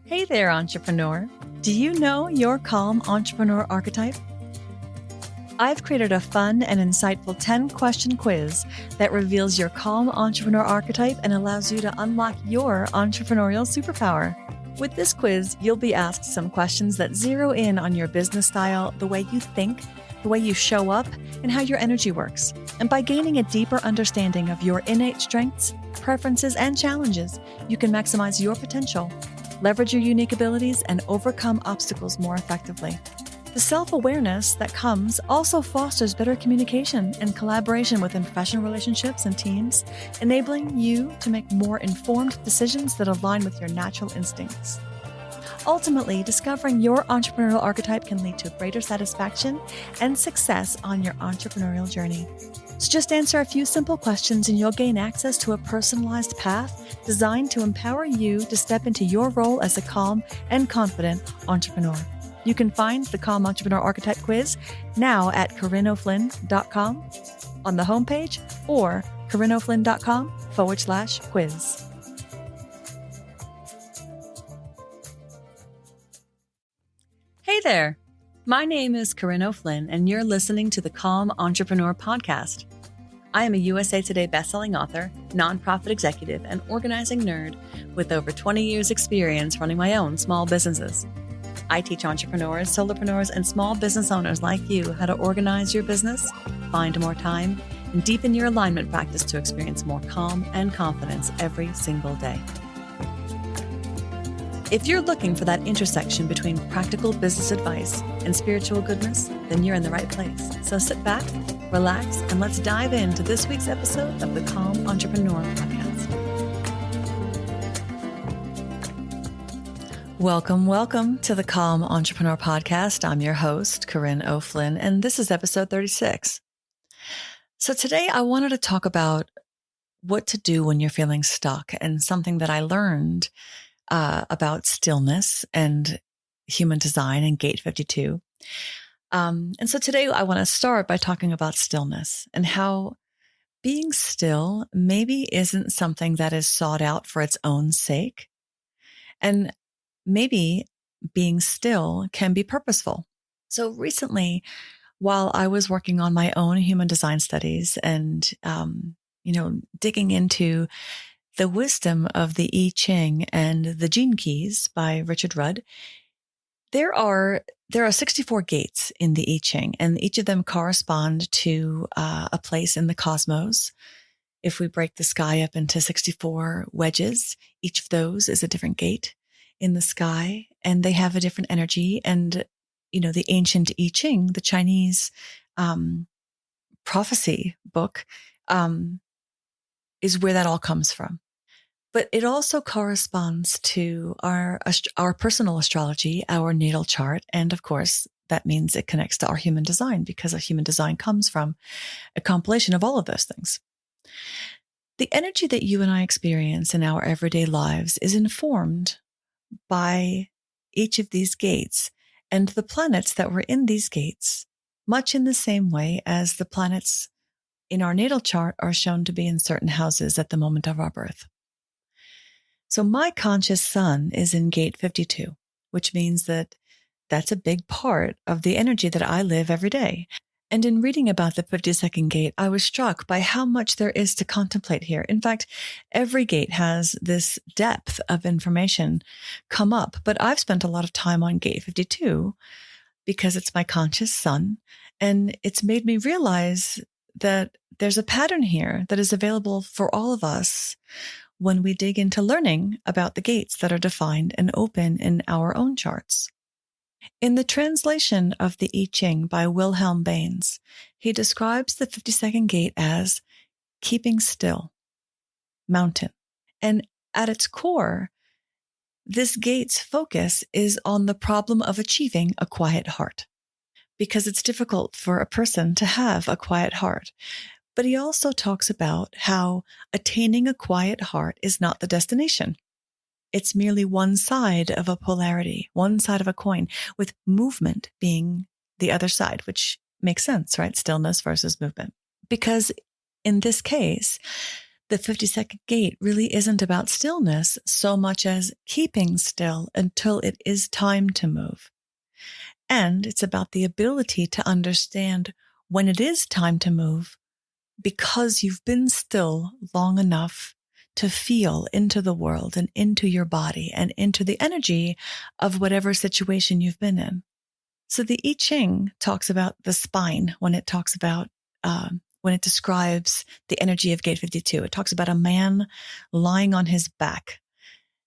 Hey there, entrepreneur. Do you know your calm entrepreneur archetype? I've created a fun and insightful 10-question quiz that reveals your calm entrepreneur archetype and allows you to unlock your entrepreneurial superpower. With this quiz, you'll be asked some questions that zero in on your business style, the way you think, the way you show up, and how your energy works. And by gaining a deeper understanding of your innate strengths, preferences, and challenges, you can maximize your potential, leverage your unique abilities, and overcome obstacles more effectively. The self-awareness that comes also fosters better communication and collaboration within professional relationships and teams, enabling you to make more informed decisions that align with your natural instincts. Ultimately, discovering your entrepreneurial archetype can lead to greater satisfaction and success on your entrepreneurial journey. So just answer a few simple questions and you'll gain access to a personalized path designed to empower you to step into your role as a calm and confident entrepreneur. You can find the Calm Entrepreneur Archetype Quiz now at CorinneO'Flynn.com on the homepage or CorinneO'Flynn.com/quiz. Hey there. My name is Corinne O'Flynn, and you're listening to the Calm Entrepreneur Podcast. I am a USA Today bestselling author, nonprofit executive, and organizing nerd with over 20 years' experience running my own small businesses. I teach entrepreneurs, solopreneurs, and small business owners like you how to organize your business, find more time, and deepen your alignment practice to experience more calm and confidence every single day. If you're looking for that intersection between practical business advice and spiritual goodness, then you're in the right place. So sit back, relax, and let's dive into this week's episode of the Calm Entrepreneur Podcast. Welcome to the Calm Entrepreneur Podcast. I'm your host, Corinne O'Flynn, and this is episode 36. So today I wanted to talk about what to do when you're feeling stuck and something that I learned about stillness and human design and Gate 52. And so today I want to start by talking about stillness and how being still maybe isn't something that is sought out for its own sake. And maybe being still can be purposeful. So recently, while I was working on my own human design studies and, digging into the wisdom of the I Ching and the Gene Keys by Richard Rudd, there are 64 gates in the I Ching, and each of them correspond to a place in the cosmos. If we break the sky up into 64 wedges, each of those is a different gate in the sky, and they have a different energy. And, the ancient I Ching, the Chinese prophecy book, is where that all comes from. But it also corresponds to our personal astrology, our natal chart. And of course, that means it connects to our human design because our human design comes from a compilation of all of those things. The energy that you and I experience in our everyday lives is informed by each of these gates and the planets that were in these gates, much in the same way as the planets in our natal chart are shown to be in certain houses at the moment of our birth. So my conscious sun is in Gate 52, which means that that's a big part of the energy that I live every day. And in reading about the 52nd gate, I was struck by how much there is to contemplate here. In fact, every gate has this depth of information come up, but I've spent a lot of time on Gate 52 because it's my conscious sun, and it's made me realize that there's a pattern here that is available for all of us when we dig into learning about the gates that are defined and open in our own charts. In the translation of the I Ching by Wilhelm Baines, he describes the 52nd gate as keeping still, mountain. And at its core, this gate's focus is on the problem of achieving a quiet heart, because it's difficult for a person to have a quiet heart. But he also talks about how attaining a quiet heart is not the destination. It's merely one side of a polarity, one side of a coin, with movement being the other side, which makes sense, right? Stillness versus movement. Because in this case, The 52nd gate really isn't about stillness so much as keeping still until it is time to move. And it's about the ability to understand when it is time to move because you've been still long enough to feel into the world and into your body and into the energy of whatever situation you've been in. So the I Ching talks about the spine when it talks about, when it describes the energy of Gate 52. It talks about a man lying on his back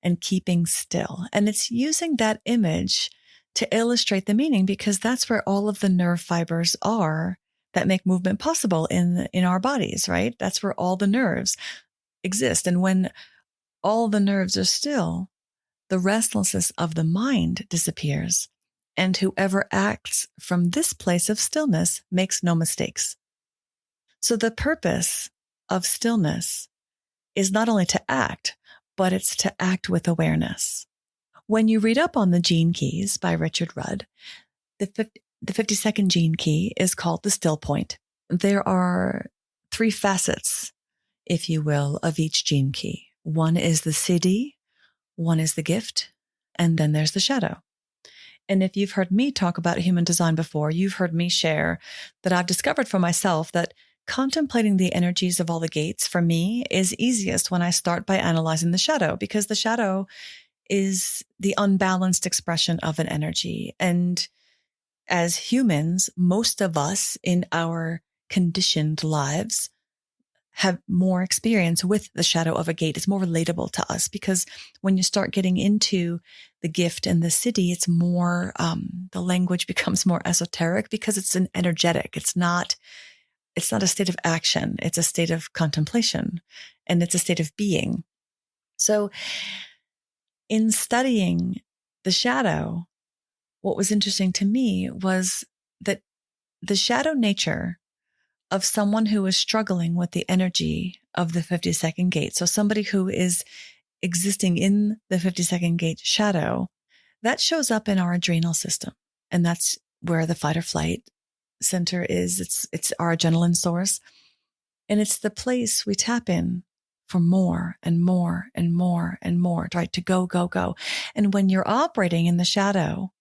and keeping still. And it's using that image to illustrate the meaning because that's where all of the nerve fibers are that make movement possible in our bodies, right? That's where all the nerves exist. And when all the nerves are still, the restlessness of the mind disappears. And whoever acts from this place of stillness makes no mistakes. So the purpose of stillness is not only to act, but it's to act with awareness. When you read up on the gene keys by Richard Rudd, the 52nd gene key is called the Stillpoint. There are 3 facets, if you will, of each gene key. One is the siddhi, one is the gift, and then there's the shadow. And if you've heard me talk about human design before, you've heard me share that I've discovered for myself that contemplating the energies of all the gates for me is easiest when I start by analyzing the shadow, because the shadow is the unbalanced expression of an energy. And as humans, most of us in our conditioned lives have more experience with the shadow of a gate. It's more relatable to us because when you start getting into the gift and the siddhi, it's more, the language becomes more esoteric because it's an energetic. It's not a state of action. It's a state of contemplation and it's a state of being. So in studying the shadow, what was interesting to me was that the shadow nature of someone who is struggling with the energy of the 52nd gate. So somebody who is existing in the 52nd gate shadow, that shows up in our adrenal system. And that's where the fight or flight center is. It's our adrenaline source. And it's the place we tap in for more and more and more and more, right? To go, go, go. And when you're operating in the shadow,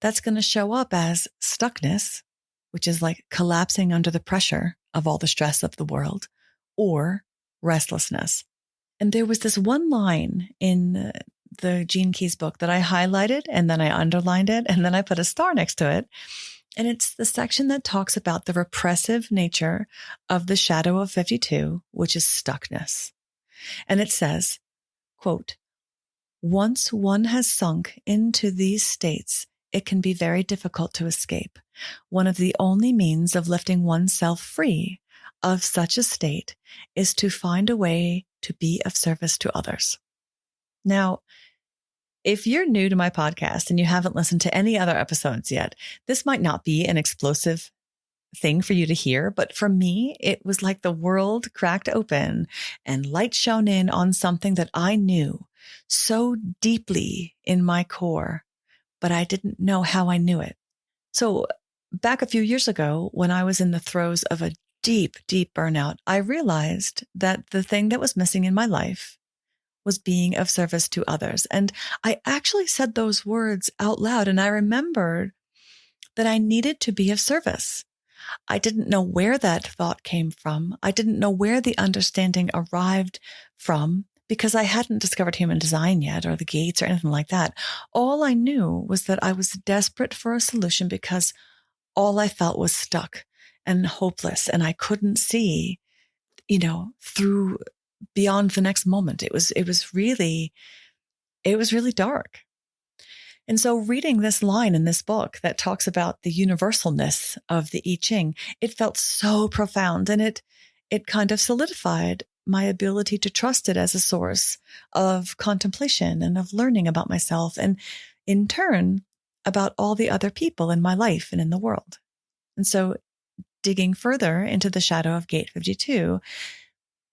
that's going to show up as stuckness, which is like collapsing under the pressure of all the stress of the world, or restlessness. And there was this one line in the Gene Keys book that I highlighted and then I underlined it and then I put a star next to it. And it's the section that talks about the repressive nature of the shadow of 52, which is stuckness. And it says, quote, "Once one has sunk into these states, it can be very difficult to escape. One of the only means of lifting oneself free of such a state is to find a way to be of service to others." Now, if you're new to my podcast and you haven't listened to any other episodes yet, this might not be an explosive thing for you to hear, but for me, it was like the world cracked open and light shone in on something that I knew so deeply in my core, but I didn't know how I knew it. So back a few years ago, when I was in the throes of a deep, deep burnout, I realized that the thing that was missing in my life was being of service to others. And I actually said those words out loud. And I remembered that I needed to be of service. I didn't know where that thought came from. I didn't know where the understanding arrived from because I hadn't discovered human design yet or the gates or anything like that. All I knew was that I was desperate for a solution because all I felt was stuck and hopeless. And I couldn't see, through beyond the next moment. It was really dark. And so reading this line in this book that talks about the universalness of the I Ching, it felt so profound and it kind of solidified my ability to trust it as a source of contemplation and of learning about myself and in turn about all the other people in my life and in the world. And so digging further into the shadow of Gate 52,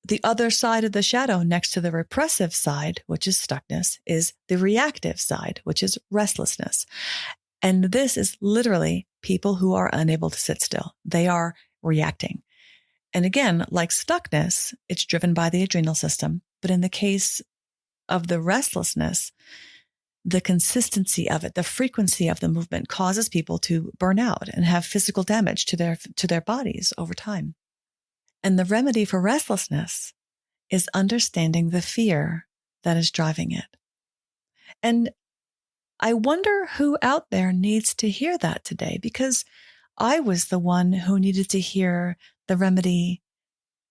the other side of the shadow next to the repressive side, which is stuckness, is the reactive side, which is restlessness. And this is literally people who are unable to sit still. They are reacting. And again, like stuckness, it's driven by the adrenal system. But in the case of the restlessness, the consistency of it, the frequency of the movement causes people to burn out and have physical damage to their bodies over time. And the remedy for restlessness is understanding the fear that is driving it. And I wonder who out there needs to hear that today, because I was the one who needed to hear the remedy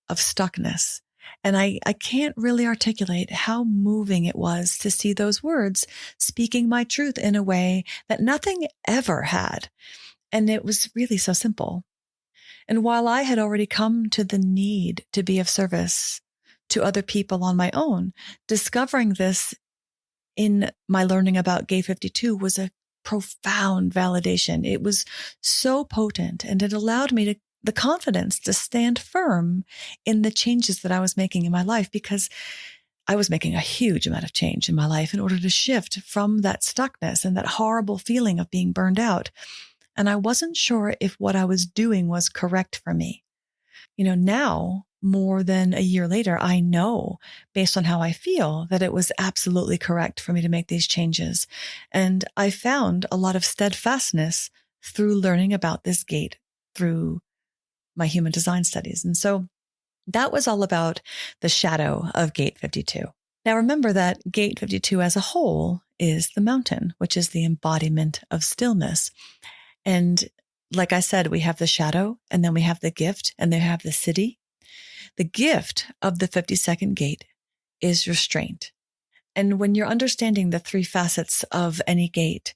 of stuckness. And I can't really articulate how moving it was to see those words speaking my truth in a way that nothing ever had. And it was really so simple. And while I had already come to the need to be of service to other people on my own, discovering this in my learning about Gate 52 was a profound validation. It was so potent, and it allowed me the confidence to stand firm in the changes that I was making in my life, because I was making a huge amount of change in my life in order to shift from that stuckness and that horrible feeling of being burned out. And I wasn't sure if what I was doing was correct for me. Now, more than a year later, I know based on how I feel that it was absolutely correct for me to make these changes. And I found a lot of steadfastness through learning about this gate through my human design studies. And so that was all about the shadow of Gate 52. Now remember that Gate 52 as a whole is the mountain, which is the embodiment of stillness. And like I said, we have the shadow, and then we have the gift, and then we have the city. The gift of the 52nd gate is restraint. And when you're understanding the three facets of any gate,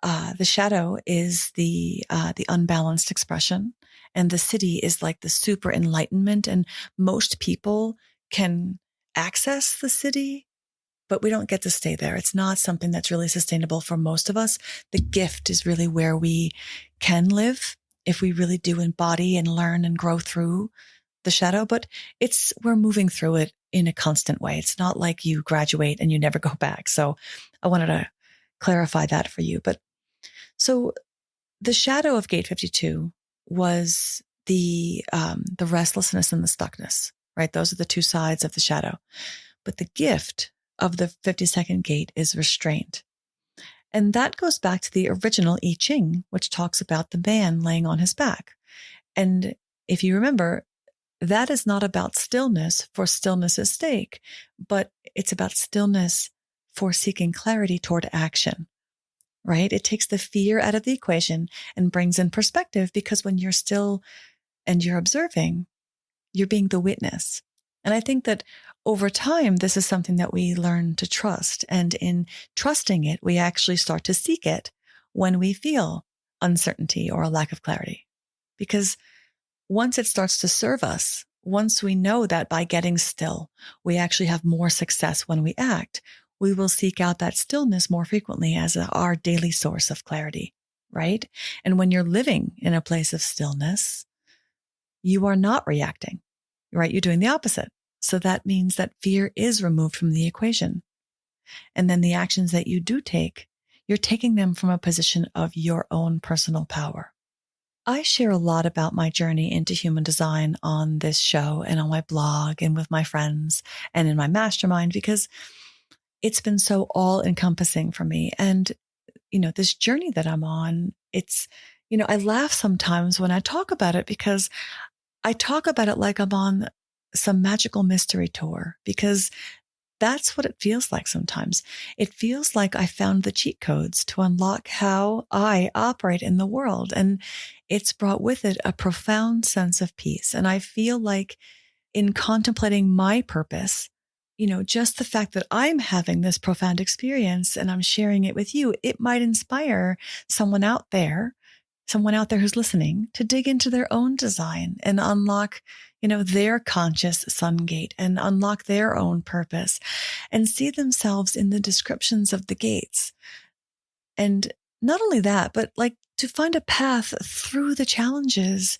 the shadow is the unbalanced expression, and the city is like the super enlightenment. And most people can access the city, but we don't get to stay there. It's not something that's really sustainable for most of us. The gift is really where we can live if we really do embody and learn and grow through the shadow, but we're moving through it in a constant way. It's not like you graduate and you never go back. So I wanted to clarify that for you. But so the shadow of Gate 52 was the restlessness and the stuckness, right? Those are the two sides of the shadow. But the gift of the 52nd gate is restraint. And that goes back to the original I Ching, which talks about the man laying on his back. And if you remember, that is not about stillness for stillness' sake, but it's about stillness for seeking clarity toward action, right? It takes the fear out of the equation and brings in perspective, because when you're still and you're observing, you're being the witness. And I think that over time, this is something that we learn to trust. And in trusting it, we actually start to seek it when we feel uncertainty or a lack of clarity. Because once it starts to serve us, once we know that by getting still, we actually have more success when we act, we will seek out that stillness more frequently as our daily source of clarity, right? And when you're living in a place of stillness, you are not reacting, right? You're doing the opposite. So that means that fear is removed from the equation. And then the actions that you do take, you're taking them from a position of your own personal power. I share a lot about my journey into human design on this show and on my blog and with my friends and in my mastermind, because it's been so all encompassing for me. And, this journey that I'm on, I laugh sometimes when I talk about it, because I talk about it like I'm on some magical mystery tour, because that's what it feels like sometimes. It feels like I found the cheat codes to unlock how I operate in the world. And it's brought with it a profound sense of peace. And I feel like in contemplating my purpose, just the fact that I'm having this profound experience and I'm sharing it with you, it might inspire someone out there who's listening to dig into their own design and unlock, their conscious sun gate and unlock their own purpose and see themselves in the descriptions of the gates. And not only that, but like to find a path through the challenges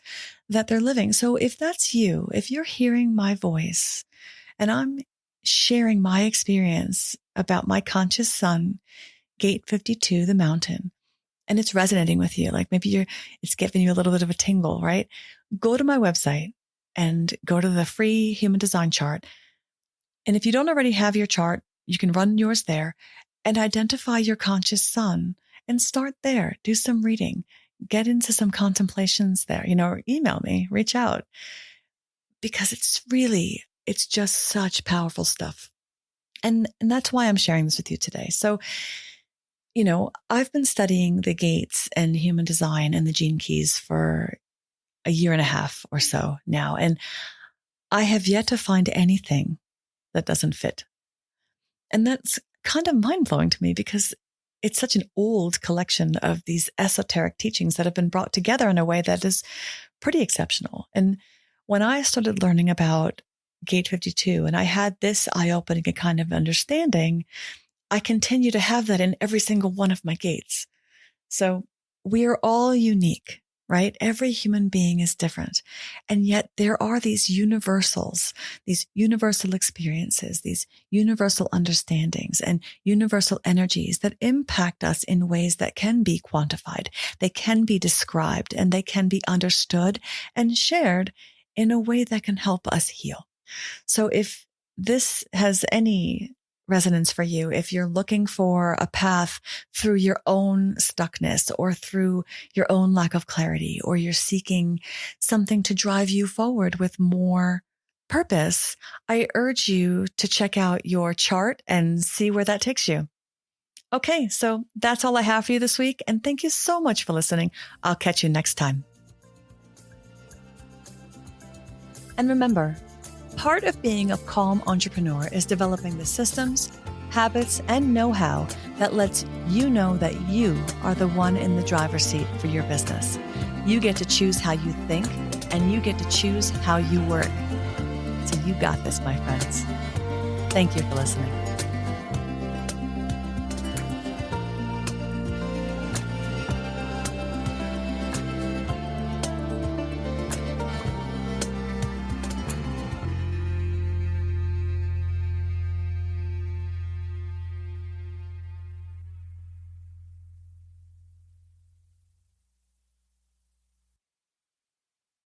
that they're living. So if that's you, if you're hearing my voice and I'm sharing my experience about my conscious sun, Gate 52, the mountain, and it's resonating with you, like maybe it's giving you a little bit of a tingle, right? Go to my website, and go to the free human design chart. And if you don't already have your chart, you can run yours there and identify your conscious sun and start there. Do some reading, get into some contemplations there, or email me, reach out, because it's just such powerful stuff. And that's why I'm sharing this with you today. So, I've been studying the gates and human design and the gene keys for a year and a half or so now. And I have yet to find anything that doesn't fit. And that's kind of mind blowing to me because it's such an old collection of these esoteric teachings that have been brought together in a way that is pretty exceptional. And when I started learning about Gate 52 and I had this eye-opening kind of understanding, I continue to have that in every single one of my gates. So we are all unique, right? Every human being is different. And yet there are these universals, these universal experiences, these universal understandings and universal energies that impact us in ways that can be quantified. They can be described and they can be understood and shared in a way that can help us heal. So if this has any resonance for you, if you're looking for a path through your own stuckness or through your own lack of clarity, or you're seeking something to drive you forward with more purpose, I urge you to check out your chart and see where that takes you. Okay, so that's all I have for you this week. And thank you so much for listening. I'll catch you next time. And remember, part of being a calm entrepreneur is developing the systems, habits, and know-how that lets you know that you are the one in the driver's seat for your business. You get to choose how you think, and you get to choose how you work. So you got this, my friends. Thank you for listening.